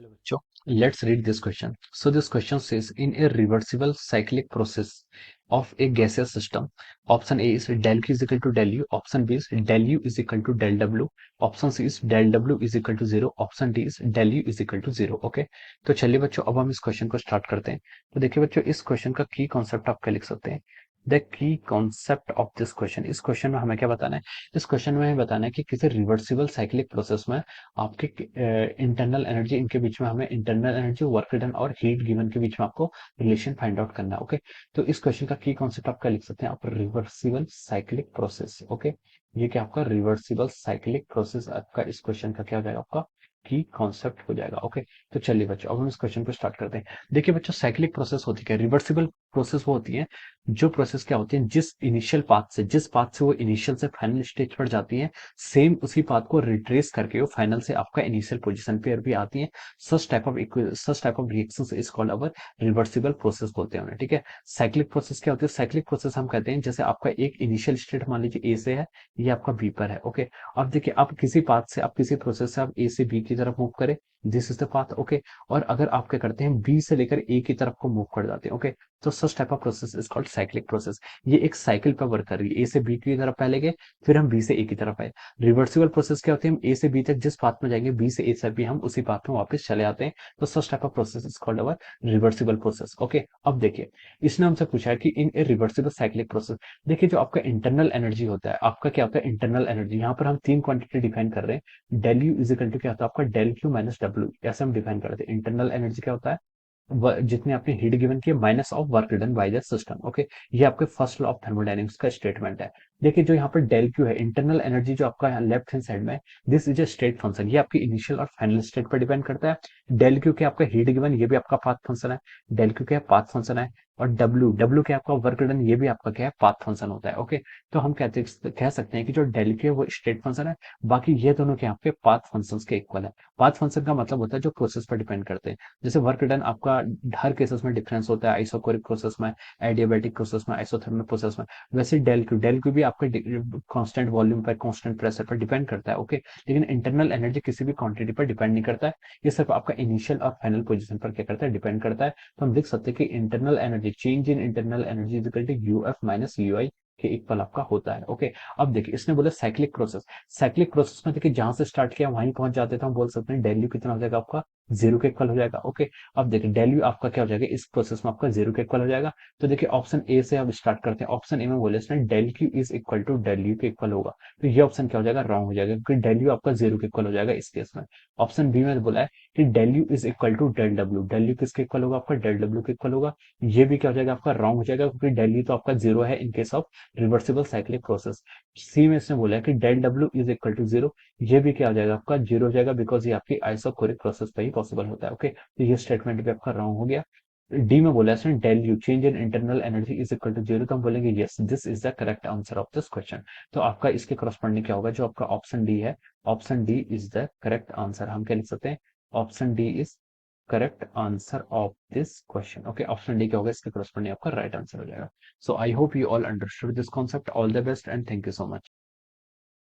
Hello, bachcho. Let's read this question. So this question says, in a reversible cyclic process of a gaseous system, option A is del Q is equal to del U, option B is del U is equal to del W, option C is del W is equal to 0, option D is del U is equal to 0. Okay, तो चलिए बच्चों अब हम इस question को start करते हैं। तो देखिए बच्चों, इस क्वेश्चन का की कॉन्सेप्ट आप क्या लिख सकते हैं? The key concept of this question, इस क्वेश्चन में हमें क्या बताना है? इस क्वेश्चन में हमें बताना है कि किसी रिवर्सिबल साइक्लिक प्रोसेस में आपके इंटरनल एनर्जी, इनके बीच में हमें इंटरनल एनर्जी, वर्क डन और हीट गिवन के बीच में आपको रिलेशन फाइंड आउट करना है। ओके, तो इस क्वेश्चन का की कॉन्सेप्ट आप क्या लिख सकते हैं? आप रिवर्सिबल साइक्लिक प्रोसेस। ओके, ये क्या आपका रिवर्सिबल साइक्लिक प्रोसेस आपका इस क्वेश्चन का क्या हो जाएगा? आपका की कॉन्सेप्ट हो जाएगा। ओके, तो चलिए बच्चों अब हम इस क्वेश्चन को स्टार्ट करते हैं। देखिए बच्चों, साइक्लिक प्रोसेस होती क्या है? रिवर्सिबल प्रोसेस वो होती है जो प्रोसेस क्या होती है, जिस इनिशियल पाथ से, जिस पाथ से वो इनिशियल से फाइनल स्टेज पर जाती है, सेम उसी पाथ को रिट्रेस करके वो फाइनल से आपका इनिशियल पोजीशन पे भी आती है। Such type of reactions is called our reversible process बोलते हैं उन्हें। ठीक है, साइक्लिक प्रोसेस क्या होती है? साइक्लिक प्रोसेस हम कहते हैं जैसे आपका एक इनिशियल स्टेट मान लीजिए ए से है, ये आपका बी पर है। ओके, अब देखिए आप किसी पाथ से, आप किसी प्रोसेस से आप ए से बी की तरफ मूव करें, this is the path. Okay, और अगर आप क्या करते हैं, बी से लेकर ए की तरफ को मूव कर जाते हैं। ओके, तो such type of process is called cyclic process. ये एक साइकिल पर वर्क कर रही है, ए से बी की तरफ पहले गए, फिर हम बी से ए की तरफ आए। रिवर्सिबल प्रोसेस क्या होती है? हम ए से बी तक जिस पाथ में जाएंगे, बी से ए से बी हम उसी पाथ में वापस चले आते हैं। तो such type of process is called our reversible process. Okay, अब देखिए इसने हमसे पूछा है कि इन ए रिवर्सिबल साइक्लिक प्रोसेस, देखिए जो आपका इंटरनल एनर्जी होता है, आपका क्या होता है? इंटरनल एनर्जी, यहाँ पर हम तीन क्वांटिटी डिफाइन कर रहे हैं। Del U is equal to क्या होता है? आपका डेल क्यू माइनस डब्ल्यू, ऐसे हम डिफाइन करते हैं। इंटरनल एनर्जी क्या होता है? जितने आपने हीट गिवन किए minus of work done by the system. Okay, ये आपके फर्स्ट लॉ ऑफ थर्मोडायनेमिक्स का स्टेटमेंट है। देखिए जो यहाँ पर डेल क्यू है, इंटरनल एनर्जी जो आपका लेफ्ट हैंड साइड में है, this is a state function, ये आपकी इनिशियल और फाइनल स्टेट पर डिपेंड करता है। डेल क्यू के आपका हीट गिवन, ये भी आपका पाथ फंक्शन है। डेल क्यू क्या पाथ फंक्शन है। और डब्ल्यू, डब्ल्यू क्या आपका वर्क डन, ये भी आपका क्या है? पाथ फंक्शन होता है। ओके, तो हम कह सकते हैं कि जो डेल क्यू है वो स्टेट फंक्शन है, बाकी ये दोनों क्या आपके पाथ फंक्शन के इक्वल है। पाथ फंक्शन का मतलब होता है जो प्रोसेस पर डिपेंड करते हैं। जैसे वर्क डन आपका हर केसेस में डिफरेंस होता है, आइसोकोरिक प्रोसेस में, एडियाबैटिक प्रोसेस में, आइसोथर्मल प्रोसेस में। वैसे डेल क्यू भी आपके कांस्टेंट वॉल्यूम पर, कांस्टेंट प्रेशर पर डिपेंड करता है। ओके, लेकिन इंटरनल एनर्जी किसी भी क्वांटिटी पर डिपेंड नहीं करता है, ये सिर्फ आपका इनिशियल और फाइनल पोजीशन पर क्या करता है? डिपेंड करता है। तो हम लिख सकते हैं कि internal energy, change in internal energy is equal to U F minus U I के इक्वल आपका होता है। ओके, अब देखिए इसने बोला साइक्लिक प्रोसेस। साइक्लिक प्रोसेस में देखिए जहां से स्टार्ट किया वहीं पहुंच जाते थे, हम बोल सकते हैं डेल यू कितना हो जाएगा? आपका जीरो के इक्वल हो जाएगा। ओके, अब देखिए डेल यू आपका क्या हो जाएगा? इस प्रोसेस में आपका जीरो के इक्वल हो जाएगा। तो देखिए ऑप्शन ए से अब स्टार्ट करते हैं। ऑप्शन ए में बोले इसने del Q is equal to del U के इक्वल होगा, तो ये ऑप्शन क्या हो जाएगा? रॉन्ग हो जाएगा, क्योंकि डेल यू आपका जीरो के इक्वल हो जाएगा इस केस में। ऑप्शन बी में बोला है कि del U is equal to del W, del U किसके इक्वल होगा? आपका डेल डब्ल्यू के इक्वल होगा। ये भी क्या हो जाएगा? आपका रॉन्ग हो जाएगा, क्योंकि डेल यू तो आपका जीरो है in case of reversible cyclic process. C में इसने बोला है कि del W is equal to zero, ये भी क्या हो जाएगा? आपका जीरो हो जाएगा, बिकॉज ये आपकी आइसोकोरिक प्रोसेस पे ही पॉसिबल होता है। ओके, तो ये स्टेटमेंट भी आपका रॉन्ग हो गया। डी में बोला है del U change in internal energy is equal to zero, तो हम बोलेंगे yes this is the correct answer of this question. तो आपका इसके करस्पॉन्डिंग क्या होगा? जो आपका ऑप्शन डी है, option D is the correct answer. हम क्या लिख सकते हैं? Option D is correct answer of this question. Okay, option D क्या होगा? इसके करस्पॉन्डिंग आपका राइट आंसर हो जाएगा। So I hope you all understood this concept. All the best and thank you so much.